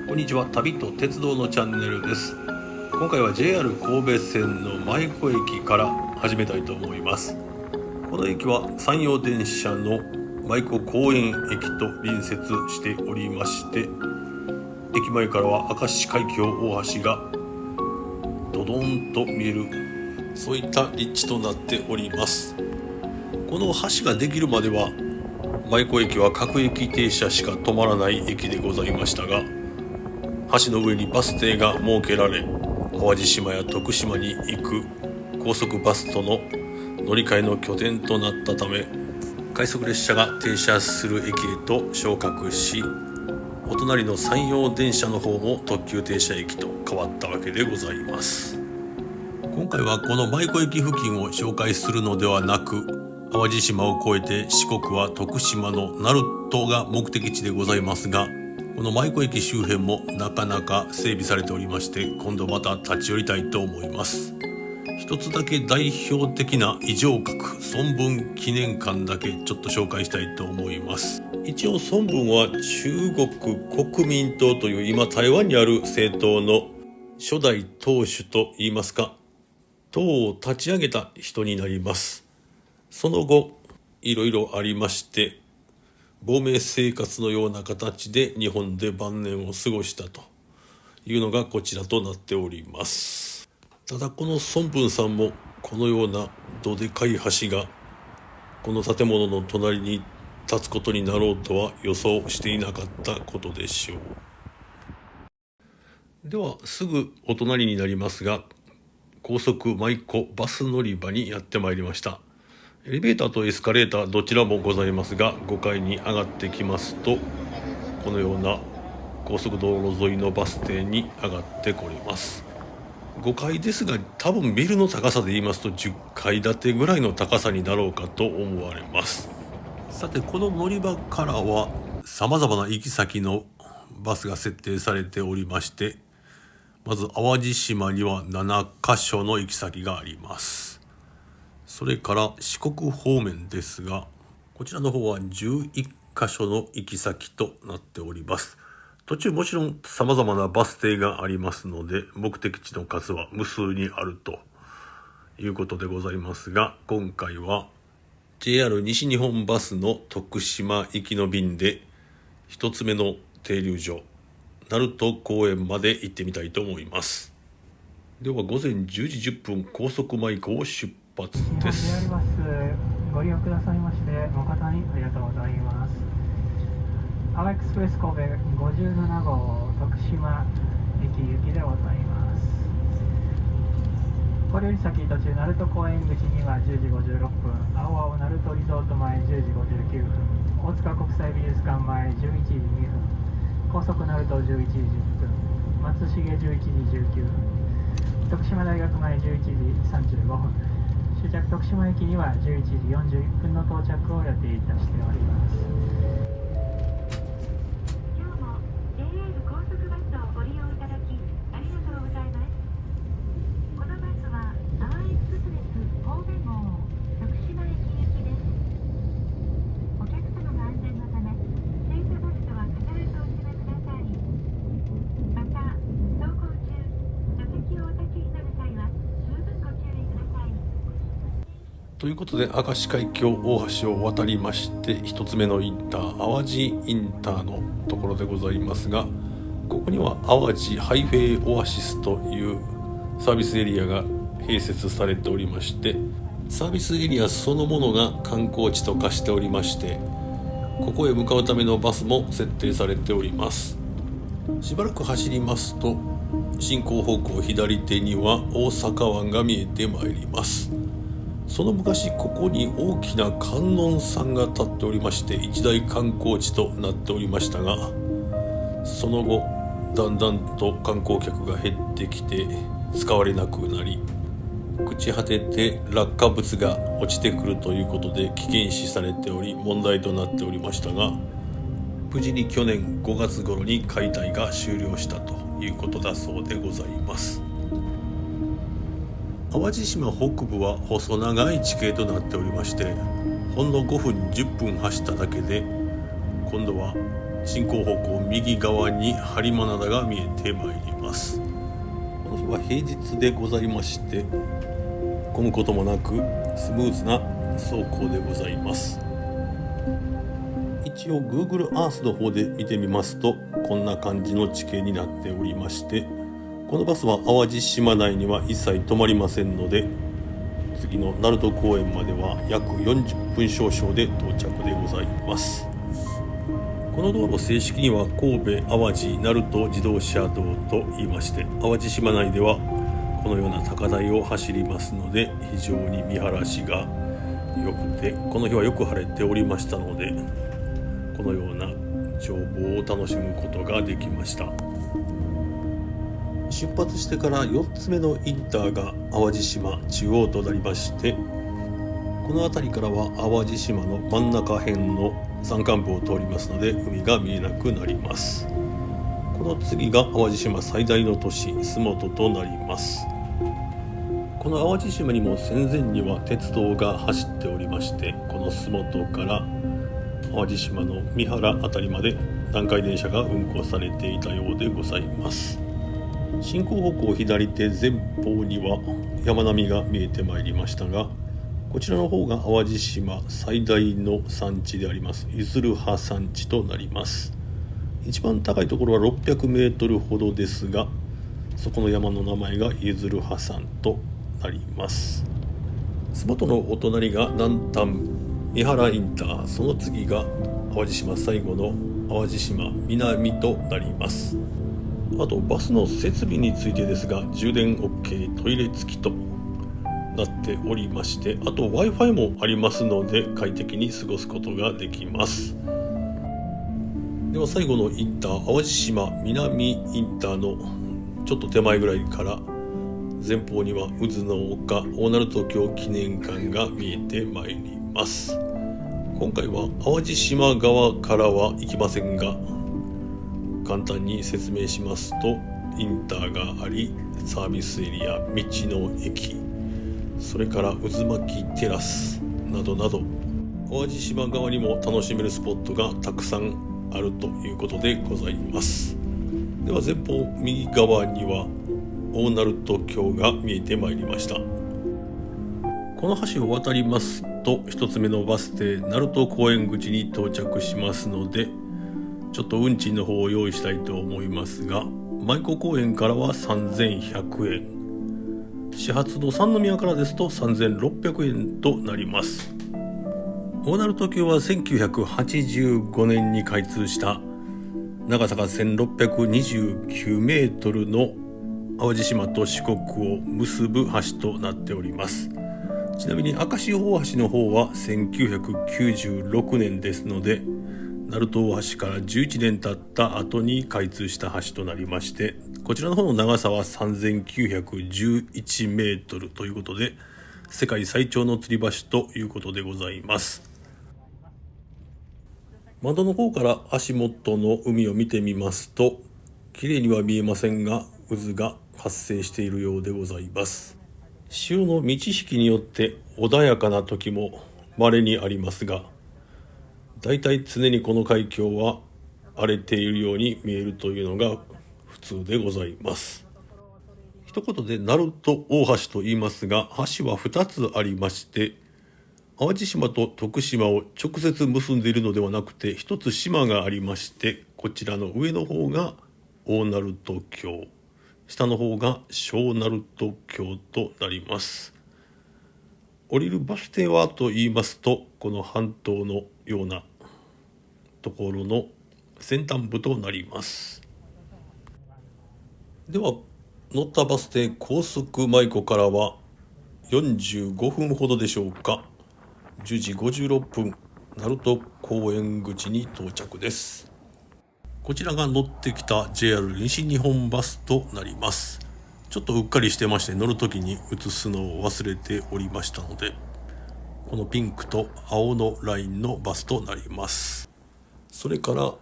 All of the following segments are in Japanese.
こんにちは。旅と鉄道のチャンネルです。今回は JR 神戸線の舞子駅から始めたいと思います。この駅は山陽電車の舞子公園駅と隣接しておりまして、駅前からは明石海峡大橋がドドンと見える、そういった立地となっております。この橋ができるまでは舞子駅は各駅停車しか止まらない駅でございましたが、橋の上にバス停が設けられ、淡路島や徳島に行く高速バスとの乗り換えの拠点となったため、快速列車が停車する駅へと昇格し、お隣の山陽電車の方も特急停車駅と変わったわけでございます。今回はこの舞子駅付近を紹介するのではなく、淡路島を越えて四国は徳島の鳴門が目的地でございますが、この舞子駅周辺もなかなか整備されておりまして、今度また立ち寄りたいと思います。一つだけ代表的な異常閣孫文記念館だけちょっと紹介したいと思います。一応孫文は中国国民党という今台湾にある政党の初代党首といいますか、党を立ち上げた人になります。その後いろいろありまして、亡命生活のような形で日本で晩年を過ごしたというのがこちらとなっております。ただこの孫文さんもこのようなどでかい橋がこの建物の隣に立つことになろうとは予想していなかったことでしょう。ではすぐお隣になりますが、高速舞子バス乗り場にやってまいりました。エレベーターとエスカレーターどちらもございますが、5階に上がってきますと、このような高速道路沿いのバス停に上がってこれます。5階ですが、多分ビルの高さで言いますと10階建てぐらいの高さになろうかと思われます。さて、この乗り場からは様々な行き先のバスが設定されておりまして、まず淡路島には7カ所の行き先があります。それから四国方面ですが、こちらの方は11カ所の行き先となっております。途中もちろん様々なバス停がありますので、目的地の数は無数にあるということでございますが、今回は JR 西日本バスの徳島行きの便で一つ目の停留所鳴門公園まで行ってみたいと思います。では午前10時10分高速舞子を出発です。日本 JR バスご利用くださいまして誠にありがとうございます。アワエクスプレス神戸57号徳島駅行きでございます。これより先途中鳴門公園口には10時56分、青々鳴門リゾート前10時59分、大塚国際美術館前11時2分、高速鳴門11時10分、松重11時19分、徳島大学前11時35分、終着徳島駅には11時41分の到着を予定いたしております。今日も JR 高速バスをご利用いただきありがとうございます。このバスはアワーエクスプレス神戸号徳島駅行きです。お客様の安全のためセーフベルトは必ずお締めください。また走行中座席をお立ちになる際は十分ご注意ください。ということで、明石海峡大橋を渡りまして一つ目のインター、淡路インターのところでございますが、ここには淡路ハイウェイオアシスというサービスエリアが併設されておりまして、サービスエリアそのものが観光地と化しておりまして、ここへ向かうためのバスも設定されております。しばらく走りますと進行方向左手には大阪湾が見えてまいります。その昔ここに大きな観音さんが立っておりまして、一大観光地となっておりましたが、その後だんだんと観光客が減ってきて使われなくなり、朽ち果てて落下物が落ちてくるということで危険視されており問題となっておりましたが、無事に去年5月頃に解体が終了したということだそうでございます。淡路島北部は細長い地形となっておりまして、ほんの5分10分走っただけで今度は進行方向右側に播磨灘が見えてまいります。この日は平日でございまして、混むこともなくスムーズな走行でございます。一応 Google Earth の方で見てみますと、こんな感じの地形になっておりまして、このバスは淡路島内には一切止まりませんので、次の鳴門公園までは約40分少々で到着でございます。この道路、正式には神戸淡路鳴門自動車道と言いまして、淡路島内ではこのような高台を走りますので、非常に見晴らしが良くて、この日はよく晴れておりましたので、このような眺望を楽しむことができました。出発してから4つ目のインターが淡路島中央となりまして、この辺りからは淡路島の真ん中辺の山間部を通りますので、海が見えなくなります。この次が淡路島最大の都市洲本となります。この淡路島にも戦前には鉄道が走っておりまして、この洲本から淡路島の三原辺りまで南海電車が運行されていたようでございます。進行方向左手前方には山並みが見えてまいりましたが、こちらの方が淡路島最大の山地であります出流派山地となります。一番高いところは600メートルほどですが、そこの山の名前が出流派山となります。洲本のお隣が南端三原インター、その次が淡路島最後の淡路島南となります。あとバスの設備についてですが、充電 OK、 トイレ付きとなっておりまして、あと Wi-Fi もありますので快適に過ごすことができます。では最後のインター、淡路島南インターのちょっと手前ぐらいから前方には渦の丘大鳴門橋記念館が見えてまいります。今回は淡路島側からは行きませんが、簡単に説明しますと、インターがあり、サービスエリア、道の駅、それから渦巻きテラスなどなど、淡路島側にも楽しめるスポットがたくさんあるということでございます。では前方右側には大鳴門橋が見えてまいりました。この橋を渡りますと一つ目のバス停鳴門公園口に到着しますので、ちょっと運賃の方を用意したいと思いますが、舞子公園からは3100円、始発の三宮からですと3600円となります。大鳴門橋は1985年に開通した長さが1629メートルの淡路島と四国を結ぶ橋となっております。ちなみに明石大橋の方は1996年ですので、鳴門大橋から11年経った後に開通した橋となりまして、こちらの方の長さは3911メートルということで、世界最長の吊り橋ということでございます。窓の方から足元の海を見てみますと、綺麗には見えませんが渦が発生しているようでございます。潮の満ち引きによって穏やかな時も稀にありますが、だいたい常にこの海峡は荒れているように見えるというのが普通でございます。一言で鳴門大橋と言いますが、橋は2つありまして、淡路島と徳島を直接結んでいるのではなくて、一つ島がありまして、こちらの上の方が大鳴門橋、下の方が小鳴門橋となります。降りるバス停はと言いますと、この半島のようなところの先端部となります。では乗ったバス停高速舞子からは45分ほどでしょうか、10時56分鳴門公園口に到着です。こちらが乗ってきた JR 西日本バスとなります。ちょっとうっかりしてまして、乗るときに映すのを忘れておりましたので、このピンクと青のラインのバスとなります。それから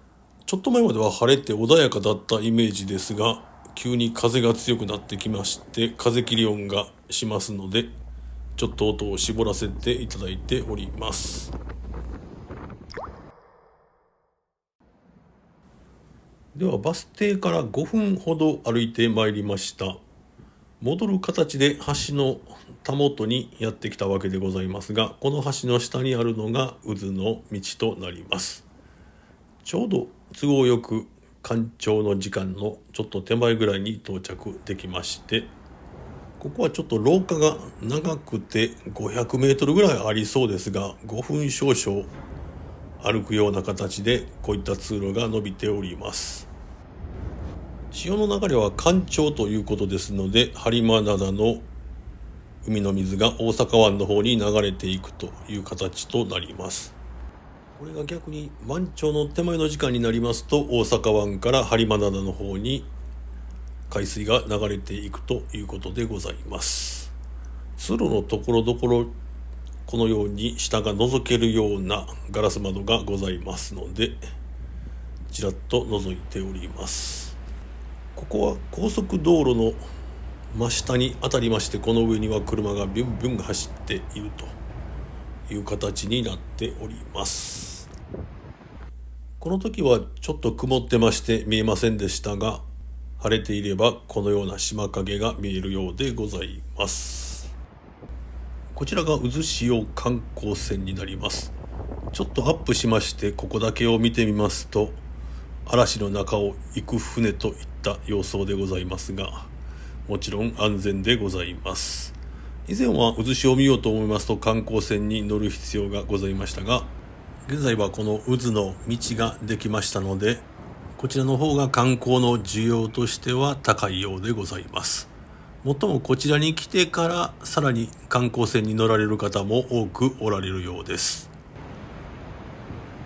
ちょっと前までは晴れて穏やかだったイメージですが、急に風が強くなってきまして、風切り音がしますので、ちょっと音を絞らせていただいております。ではバス停から5分ほど歩いてまいりました。戻る形で橋のたもとにやってきたわけでございますが、この橋の下にあるのが渦の道となります。ちょうど都合よく干潮の時間のちょっと手前ぐらいに到着できまして、ここはちょっと廊下が長くて500メートルぐらいありそうですが、5分少々歩くような形でこういった通路が伸びております。潮の流れは干潮ということですので、播磨灘の海の水が大阪湾の方に流れていくという形となります。これが逆に満潮の手前の時間になりますと、大阪湾から播磨灘の方に海水が流れていくということでございます。通路のところどころこのように下が覗けるようなガラス窓がございますので、ちらっと覗いております。ここは高速道路の真下に当たりまして、この上には車がビュンビュン走っているという形になっております。この時はちょっと曇ってまして見えませんでしたが、晴れていればこのような島影が見えるようでございます。こちらが渦潮観光船になります。ちょっとアップしまして、ここだけを見てみますと、嵐の中を行く船といった様相でございますが、もちろん安全でございます。以前は渦潮を見ようと思いますと観光船に乗る必要がございましたが、現在はこの渦の道ができましたので、こちらの方が観光の需要としては高いようでございます。もっともこちらに来てからさらに観光船に乗られる方も多くおられるようです。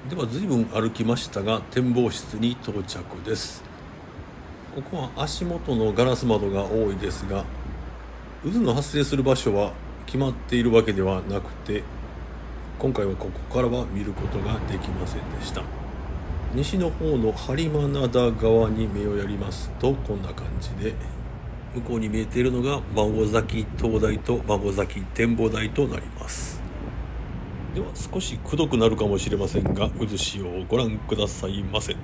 では随分歩きましたが、展望室に到着です。ここは足元のガラス窓が多いですが、渦の発生する場所は決まっているわけではなくて、今回はここからは見ることができませんでした。西の方の播磨灘側に目をやりますとこんな感じで、向こうに見えているのが孫崎灯台と孫崎展望台となります。では少しくどくなるかもしれませんが、渦潮をご覧くださいませ。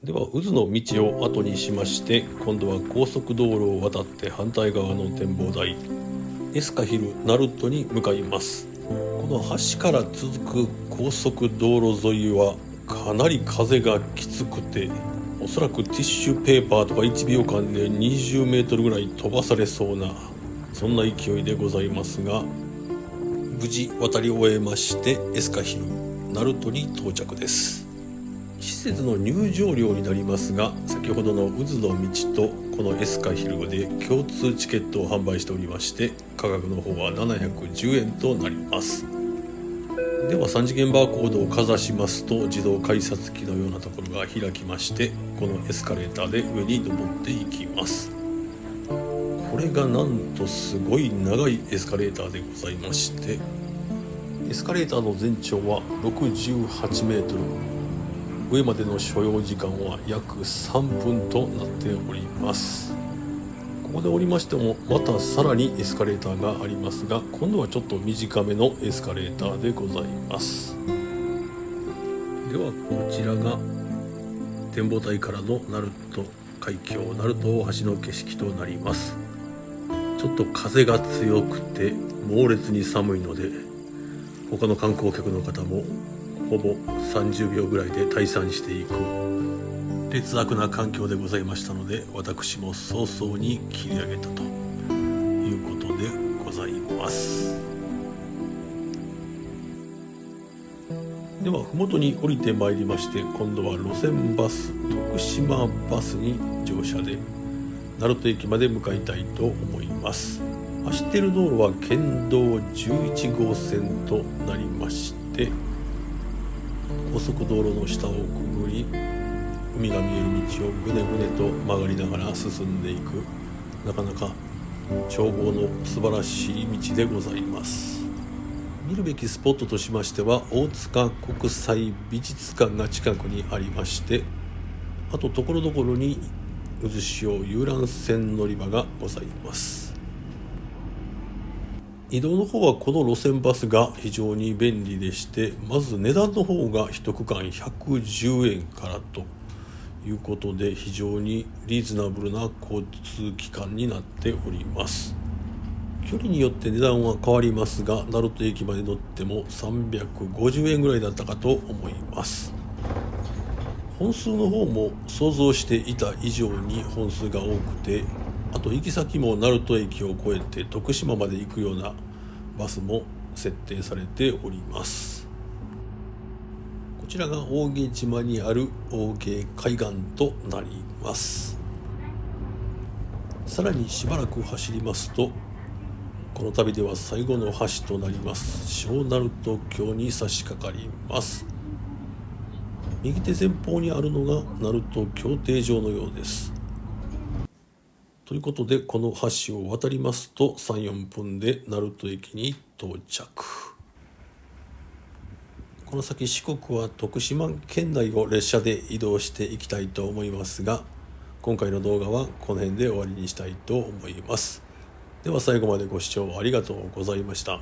では渦の道を後にしまして、今度は高速道路を渡って反対側の展望台エスカヒルナルトに向かいます。この橋から続く高速道路沿いはかなり風がきつくて、おそらくティッシュペーパーとか1秒間で20メートルぐらい飛ばされそうな、そんな勢いでございますが、無事渡り終えましてエスカヒルナルトに到着です。施設の入場料になりますが、先ほどの渦の道とこのエスカヒルで共通チケットを販売しておりまして、価格の方は710円となります。では3次元バーコードをかざしますと、自動改札機のようなところが開きまして、このエスカレーターで上に登っていきます。これがなんとすごい長いエスカレーターでございまして、エスカレーターの全長は68メートル、上までの所要時間は約3分となっております。ここで降りましてもまたさらにエスカレーターがありますが、今度はちょっと短めのエスカレーターでございます。ではこちらが展望台からの鳴門海峡、鳴門大橋の景色となります。ちょっと風が強くて猛烈に寒いので、他の観光客の方もほぼ30秒ぐらいで退散していく劣悪な環境でございましたので、私も早々に切り上げたということでございます。では麓に降りてまいりまして、今度は路線バス徳島バスに乗車で鳴門駅まで向かいたいと思います。走っている道路は県道11号線となりまして、高速道路の下をくぐり、海が見える道をぐねぐねと曲がりながら進んでいく、なかなか眺望の素晴らしい道でございます。見るべきスポットとしましては、大塚国際美術館が近くにありまして、あとところどころに渦潮遊覧船乗り場がございます。移動の方はこの路線バスが非常に便利でして、まず値段の方が1区間110円からということで、非常にリーズナブルな交通機関になっております。距離によって値段は変わりますが、鳴門駅まで乗っても350円ぐらいだったかと思います。本数の方も想像していた以上に本数が多くて、あと行き先も鳴門駅を越えて徳島まで行くようなバスも設定されております。こちらが大毛島にある大毛海岸となります。さらにしばらく走りますと、この旅では最後の橋となります小鳴門橋に差し掛かります。右手前方にあるのが鳴門競艇場のようです。ということで、この橋を渡りますと 3,4 分で鳴門駅に到着。この先四国は徳島県内を列車で移動していきたいと思いますが、今回の動画はこの辺で終わりにしたいと思います。では最後までご視聴ありがとうございました。